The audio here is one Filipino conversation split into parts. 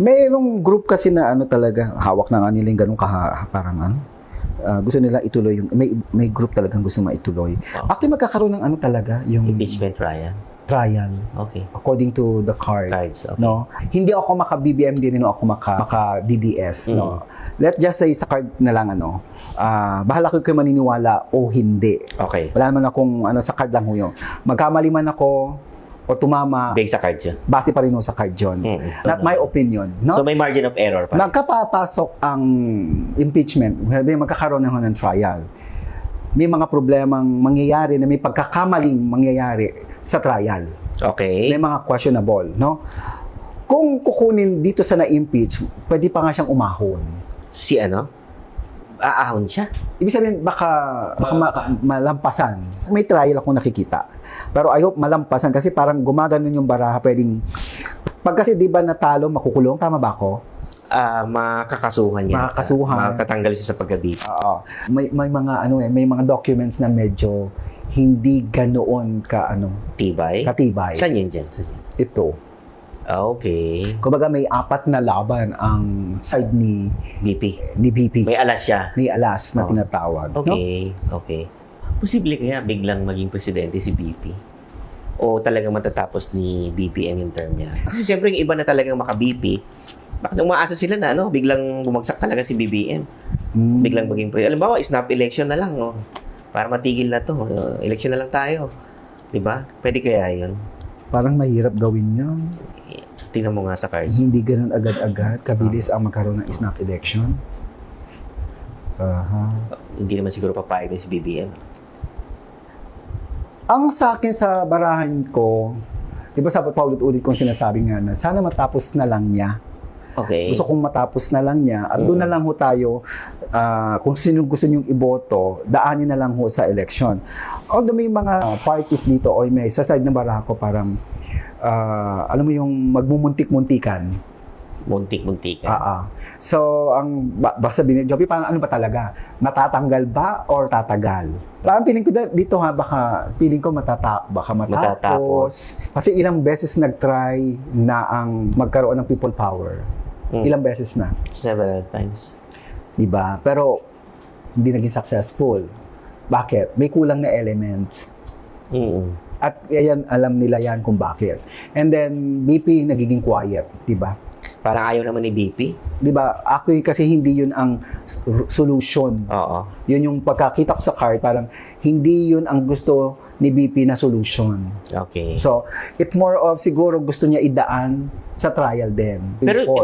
Mayroong group kasi na ano talaga, hawak na nga nila yung ganun parang ano. Gusto nila ituloy yung, may group talagang gusto maituloy. Wow. Actually, magkakaroon ng ano talaga, yung Impeachment trial. trial, Okay. according to the card. Cards, okay. No? Hindi ako maka-BBM, di rin ako maka-DDS. No? Let's just say sa card na lang, ano, bahala ko kayo maniniwala o hindi. Okay. Wala naman akong, ano, sa card lang ho yun. Magkamali man ako o tumama, Based sa cards yun. base pa rin ho sa card yun. Not my opinion. No? So may margin of error pa. Magkapapasok ang impeachment, may magkakaroon ng trial. May mga problemang mangyayari na may pagkakamaling mangyayari sa trial. Okay. May mga questionable, no? Kung kukunin dito sa na-impeach, pwede pa nga siyang umahon. Si ano? Aahon siya. Ibig sabihin, baka malampasan. May trial akong nakikita. Pero I hope malampasan kasi parang gumaganon yung baraha, pwedeng... Pag kasi di ba natalo, makukulong, tama ba ako? Makakasuhan niya. Makakasuhan. Makakatanggal siya sa paggabi. Oo. May mga ano may mga documents na medyo hindi ganoon Tibay? katibay. Saan yun dyan? Saan yun? Ito. Okay. Kumbaga may 4 na laban ang side ni BP. VP. May alas siya. May alas na Oh. tinatawag. No? Okay. Okay. Posible kaya biglang maging presidente si BP? O talagang matatapos ni BPM yung term niya? Kasi siyempre yung iba na talagang maka-BP, bakit umaasa sila na biglang bumagsak talaga si BBM? Mm. Biglang maging presidente. Alam mo, snap election na lang, no? Para matigil na to. Election na lang tayo. 'Di ba? Pwede kaya 'yun? Parang mahirap gawin yun. Tingnan mo nga sa cards. Hindi ganun agad-agad. Kabilis ang magkaroon ng snap election. Hindi naman siguro papayag na si BBM. Ang sa akin sa barahan ko, di ba sabi paulit-ulit kong sinasabi nga na sana matapos na lang niya. Okay. Gusto kong matapos na lang niya at doon na lang ho tayo kung sino gusto niyong iboto, daanin na lang ho sa election. Although may mga parties dito o may sa side ng baraha ko parang alam mo yung magmumuntik-muntikan. Muntik-muntikan. So, ang basta sabihin ni Joby, parang ano ba talaga? Matatanggal ba or tatagal? Parang feeling ko dito baka feeling ko baka matapos. Kasi ilang beses nag-try na ang magkaroon ng people power. Ilang beses na. Several times. Diba? Pero hindi naging successful. Bakit? May kulang na elements. At ayan, alam nila yan kung bakit. And then, BP nagiging quiet. Diba? Parang ayaw naman ni BP. Diba? Actually, kasi hindi yun ang solution. Oo. Yun yung pagkakita ko sa card, parang hindi yun ang gusto ni BP na solution. Okay. So, it's more of siguro gusto niya idaan sa trial din. Pero Or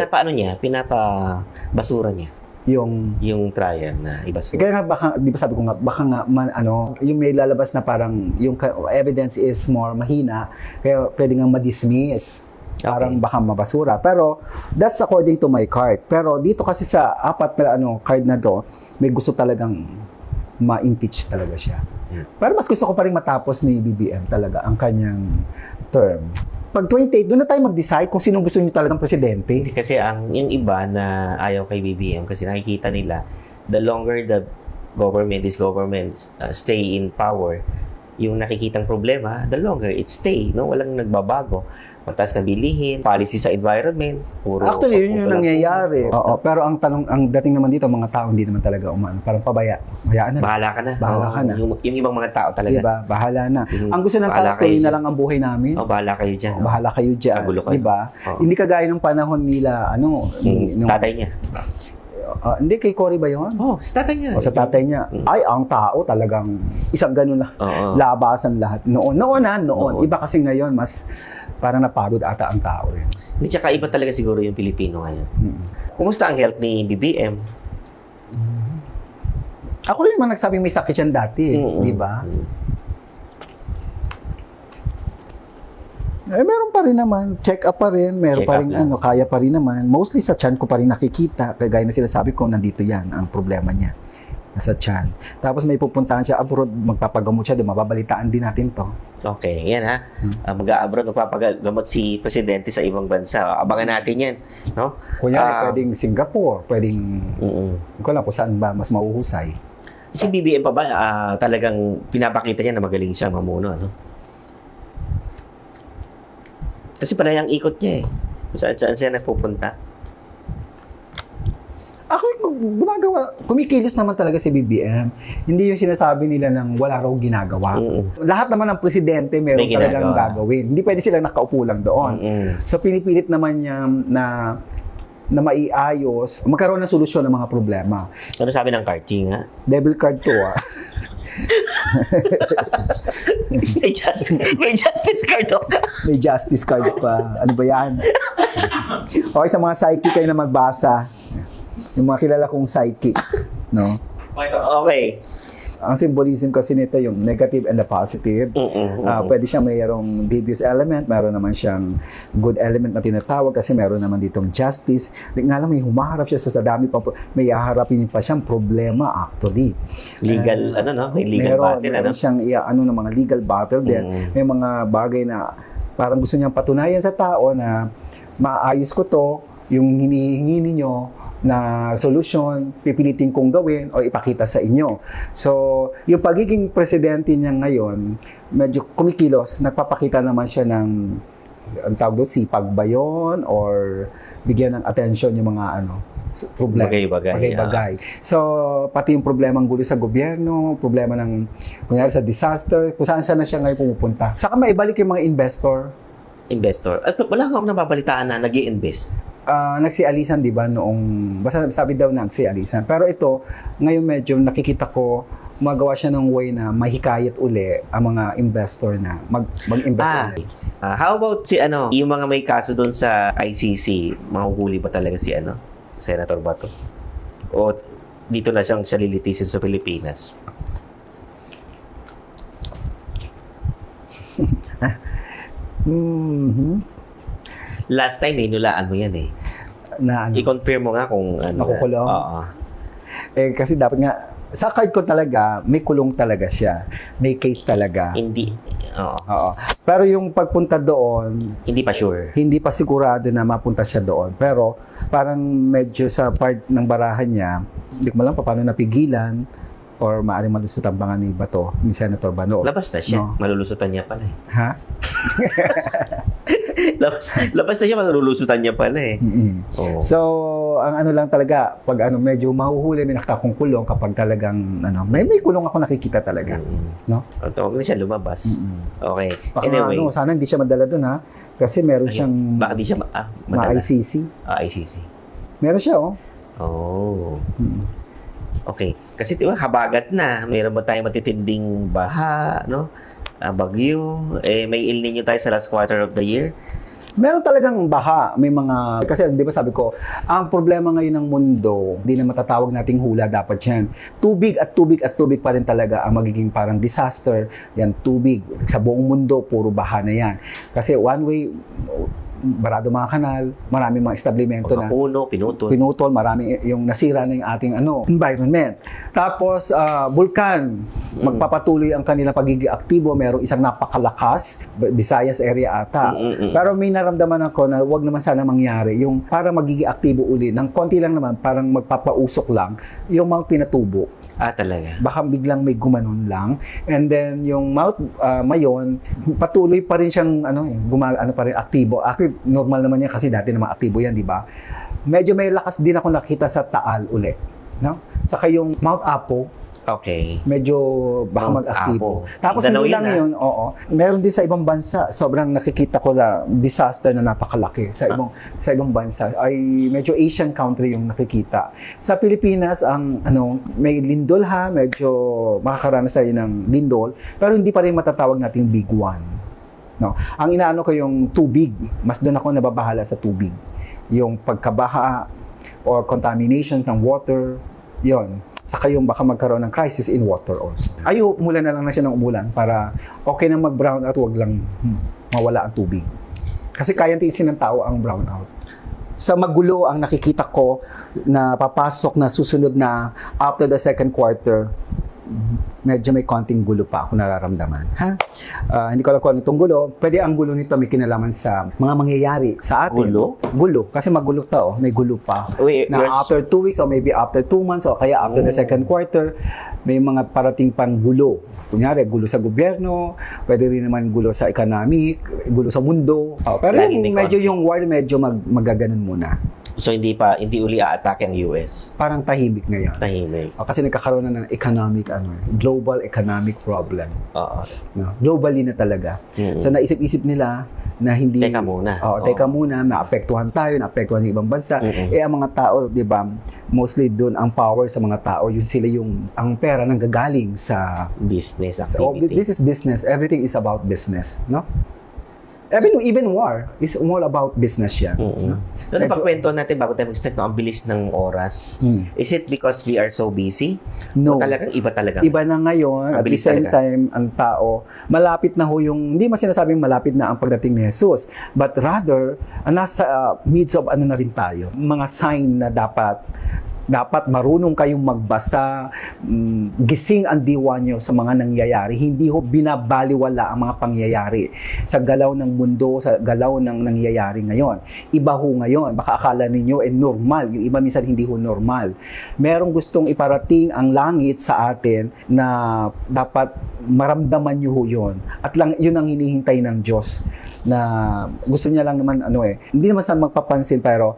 pinapabasura niya yung trial na ibasura. kaya nga baka, di ba sabi ko nga, baka nga yung may lalabas na parang yung evidence is more mahina, kaya pwede nga ma-dismiss. Parang baka mabasura. Pero, that's according to my card. Pero dito kasi sa 4 na card na to, may gusto talagang ma-impeach talaga siya. Pero mas gusto ko pa rin matapos ni BBM talaga ang kanyang term. Pag 28, doon na tayo mag-decide kung sino gusto niyo talagang presidente. Kasi yung iba na ayaw kay BBM kasi nakikita nila, the longer the government stay in power, yung nakikitang problema, the longer it stay, no? Walang nagbabago. Mataas na bilihin, policy sa environment, Actually, yun yung nangyayari. Oo, pero ang dating naman dito, mga tao hindi naman talaga parang pabaya. Hayaan na. Bahala ka na. Bahala ka na. Yung ibang mga tao talaga. Diba? Bahala na. Ang gusto ng Bahala tao, kayo tuloy na dyan. lang ang buhay namin. Bahala kayo dyan. Bahala kayo dyan. Kagulo kayo. Diba? Oo. Hindi kagaya ng panahon nila, Tatay niya. hindi kay Cory ba yun? Si tatay niya. O sa tatay niya. Ay, ang tao talagang isang ganun na Oo. labasan lahat. Noon. Iba kasi ngayon, mas parang napagod ata ang tao. Hindi, tsaka iba talaga siguro yung Pilipino ngayon. Kumusta ang health ni BBM? Ako rin naman nagsabing may sakit yan dati. Di ba? Meron pa rin naman. Check up pa rin. Meron Check pa up rin lang. kaya pa rin naman. Mostly sa tiyan ko pa rin nakikita. Kagaya na sinasabi ko, nandito yan ang problema niya. Nasa tiyan. Tapos may pupuntahan siya abroad, magpapagamot siya, mababalitaan din natin to. Okay, yan ha. Mag-a-abroad, magpapagamot si Presidente sa ibang bansa. Abangan natin yan. No? Kunya, pwedeng Singapore, pwedeng, hindi ko alam kung saan ba mas mauhusay. Si BBM pa ba, talagang pinapakita niya na magaling siya mamuno, ano? Kasi panay ang ikot niya eh. Kung saan siya nagpupunta. gumagawa, kumikilos naman talaga si BBM. Hindi yung sinasabi nila ng wala raw ginagawa. Lahat naman ng presidente meron May talagang ginagawa. gagawin. Hindi pwede silang nakaupo lang doon. So pinipilit naman niya na maiayos, magkaroon ng solusyon ng mga problema. Ano sabi ng Karchi nga? Devil card to, ah. may justice card ako. May justice card pa. Ano ba yan? Okay, sa mga psychic kayo na magbasa. Yung mga kilala kong psychic. No? Okay. Ang symbolism kasi nito yung negative and the positive. Pwede siyang mayroong devious element, meron naman siyang good element na tinatawag kasi meron naman ditong justice. Di nga lang, may humaharap siya sa dami pa, may haharapin pa siyang problema actually. Legal, may legal battle, meron siyang ng mga legal battle din. May mga bagay na parang gusto niyang patunayan sa tao na maayos ko to, yung hinihingi ninyo na solusyon, pipilitin kong gawin o ipakita sa inyo. So, yung pagiging presidente niya ngayon, medyo kumikilos, nagpapakita naman siya ng, ang tawag doon, sipag ba yun? Or bigyan ng attention yung mga problema. Bagay-bagay. So, pati yung problemang gulo sa gobyerno, problema ng, kunyari sa disaster, kung saan na siya ngayon pumupunta. Saka maibalik yung mga investor. At wala akong nababalitaan na nag-i-invest. Nagsialisan, di ba, noong, basta sabi daw nagsialisan. Pero ito, ngayon medyo nakikita ko, magawa siya ng way na mahikayat uli ang mga investor na mag-invest ulit. How about yung mga may kaso doon sa ICC, mahuhuli ba talaga si Senator Bato? O dito na siyang siya lilitisin sa Pilipinas? Last time, hinulaan mo yan eh. Na I-confirm mo nga kung makukulong. Oo. Kasi dapat nga, sa card ko talaga, may kulong talaga siya. May case talaga. Hindi. Oo. Pero yung pagpunta doon, Hindi pa sure. hindi pa sigurado na mapunta siya doon. Pero parang medyo sa part ng barahan niya, hindi ko malam pa paano napigilan or maaaring malusutan pa nga ni Bato, ni Senator Bano. Labas na siya. No. Malulusutan niya pala eh. Ha? labas na siya, malulusutan niya pala eh. Oo. So, ang lang talaga, pag medyo mahuhuli, may nakakong kulong kapag talagang, may kulong ako nakikita talaga. No? At huwag na siya lumabas. Okay. Baka Anyway. sana hindi siya madala doon, ha? Kasi meron siyang Baka di siya madala. ma-ICC. ICC. Meron siya, oh. Oh. Okay. Kasi diba, habagat na. Mayroon ba tayong matitinding baha, no? Bagyo. May El Nino tayo sa last quarter of the year. Meron talagang baha. May mga, kasi di ba sabi ko, ang problema ngayon ng mundo, hindi na matatawag nating hula, dapat yan. Tubig at tubig at tubig pa rin talaga ang magiging parang disaster. Yan, tubig. Sa buong mundo, puro baha na yan. Kasi one way, barado mga kanal, maraming mga establishmento na Puno, pinutol. maraming yung nasira na yung ating environment. Tapos, vulkan, magpapatuloy ang kanilang pagiging aktibo, merong isang napakalakas, Visayas area ata. Pero may naramdaman ako na wag naman sana mangyari, yung para magiging aktibo uli, ng konti lang naman, parang magpapausok lang, yung Mount Pinatubo. Talaga. Baka biglang may gumanon lang. And then, yung Mount Mayon, patuloy pa rin siyang, pa rin, aktibo. Actually, normal naman yan kasi dati naman aktibo yan, di ba? Medyo may lakas din ako nakita sa Taal ulit. No? Saka yung Mount Apo, Okay. medyo baka Mount mag-aktibo. Apo. Tapos Mindanao hindi lang yun, yun, oo. Meron din sa ibang bansa, sobrang nakikita ko na disaster na napakalaki. Sa ibang bansa ay medyo Asian country yung nakikita. Sa Pilipinas, ang may lindol ha, medyo makakaranas tayo ng lindol, pero hindi pa rin matatawag nating big one. No. Ang inaano ko yung tubig, mas doon ako nababahala sa tubig. Yung pagkabaha or contamination ng water, yon. Saka yung baka magkaroon ng crisis in water also. Umulan na lang siya ng umulan para okay na mag-brown out, wag lang mawala ang tubig. Kasi kayang tiisin ng tao ang brown out. Sa magulo ang nakikita ko na papasok na susunod na after the second quarter, medyo may konting gulo pa ako nararamdaman. Hindi ko alam kung ano itong gulo. Pwede ang gulo nito may kinalaman sa mga mangyayari sa atin. Gulo? Gulo. Kasi magulo to. May gulo pa. Wait, Na after 2 weeks or maybe after 2 months o kaya after the second quarter, may mga parating pang gulo. Kunyari, gulo sa gobyerno, pwede rin naman gulo sa economic, gulo sa mundo. Pero Laging may medyo conflict. yung war, medyo magaganon muna. So hindi uli aatake ang US. Parang tahimik ngayon. Tahimik. Kasi nagkakaroon na ng global economic problem. Oo. No? Globally na talaga. So naisip-isip nila na hindi... Teka muna. Teka muna, naapektuhan tayo, naapektuhan ng ibang bansa. Ang mga tao, di ba, mostly doon ang power sa mga tao, ang pera nang gagaling sa business So, activity. this is business. Everything is about business, no? Even war is all about business yan. No? So, napagkwento natin bago tayo mag-start, no, ang bilis ng oras. Is it because we are so busy? No. O talagang iba talaga? Iba na ngayon. At the Mabilis same talaga. time, ang tao, malapit na ho hindi man sinasabing malapit na ang pagdating ni Jesus. But rather, nasa midst of na rin tayo. Mga sign na dapat marunong kayong magbasa, gising ang diwa nyo sa mga nangyayari. Hindi ho binabaliwala ang mga pangyayari sa galaw ng mundo, sa galaw ng nangyayari ngayon. Iba ho ngayon. Baka akala ninyo normal. Yung iba minsan hindi ho normal. Merong gustong iparating ang langit sa atin na dapat maramdaman nyo ho yun. At yun ang hinihintay ng Diyos na gusto niya lang naman hindi naman sa magpapansin pero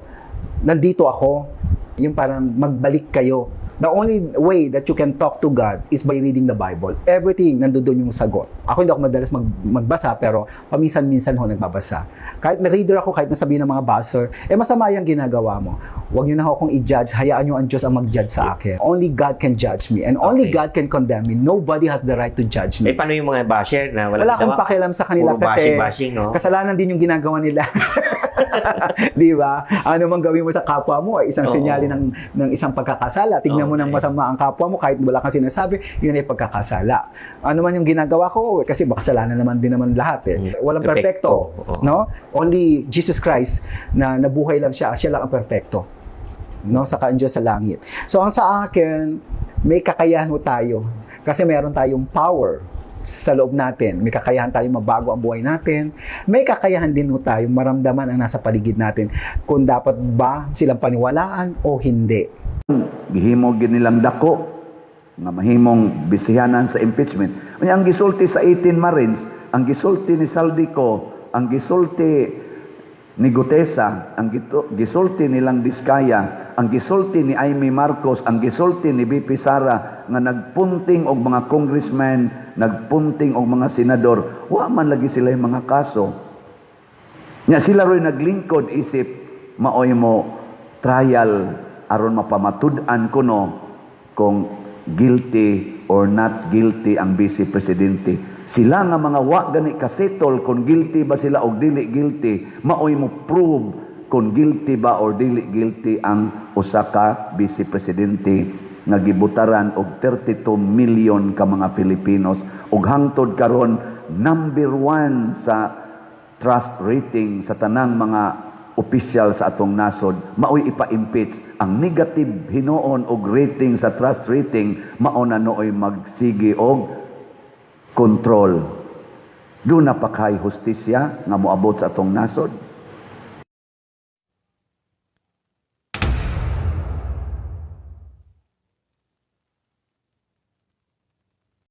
nandito ako. Yung parang magbalik kayo. The only way that you can talk to God is by reading the Bible. Everything, nandoon yung sagot. Ako hindi ako madalas magbasa, pero paminsan-minsan ho nagbabasa. Kahit na reader ako, kahit nasabihin ng mga buzzer, masama yung ginagawa mo. Huwag nyo na akong i-judge, hayaan nyo ang Diyos ang mag-judge sa akin. Only God can judge me, and only God can condemn me. Nobody has the right to judge me. Paano yung mga basher na wala akong pakialam sa kanila puro kasi bashing, no? Kasalanan din yung ginagawa nila. Di ba? Ano mang gawin mo sa kapwa mo ay isang senyali ng isang pagkakasala. Tignan mo ng masama ang kapwa mo kahit wala kang sinasabi, yun ay pagkakasala. Ano man yung ginagawa ko, kasi kasalanan naman din naman lahat Walang perfecto, no? Only Jesus Christ na nabuhay lang siya lang ang perfecto. No, saka ang Diyos sa langit. So ang sa akin, may kakayahan tayo kasi meron tayong power sa loob natin. May kakayahan tayong mabago ang buhay natin. May kakayahan din tayong maramdaman ang nasa paligid natin kung dapat ba silang paniwalaan o hindi. Gihimo gid nilang dako nga mahimong bisihanan sa impeachment. Unya ang gisulti sa 18 Marines, ang gisulti ni Saldico, ang gisulti ni Gutesa, ang gisulti nilang Diskaya, ang gisulti ni Amy Marcos, ang gisulti ni BP Sara nga nagpunting og mga congressman, nagpunting og mga senador, wa man lagi sila yung mga kaso. Nya sila ro'y naglingkod isip maoy mo trial aron mapamatud-an kuno kung guilty or not guilty ang vice presidente. Sila nga mga wa gani kasetol kung guilty ba sila o dili guilty, maoy mo prove kung guilty ba or dili guilty ang usa ka vice presidente nga gibutaran og 32 million ka mga Filipinos ug hangtod karon number 1 sa trust rating sa tanang mga opisyal sa atong nasod, maoy ipa-impeach. Ang negative hinuon og rating sa trust rating mao na nooy magsigi og control. Doon na pa kay hustisya nga moabot sa atong nasod.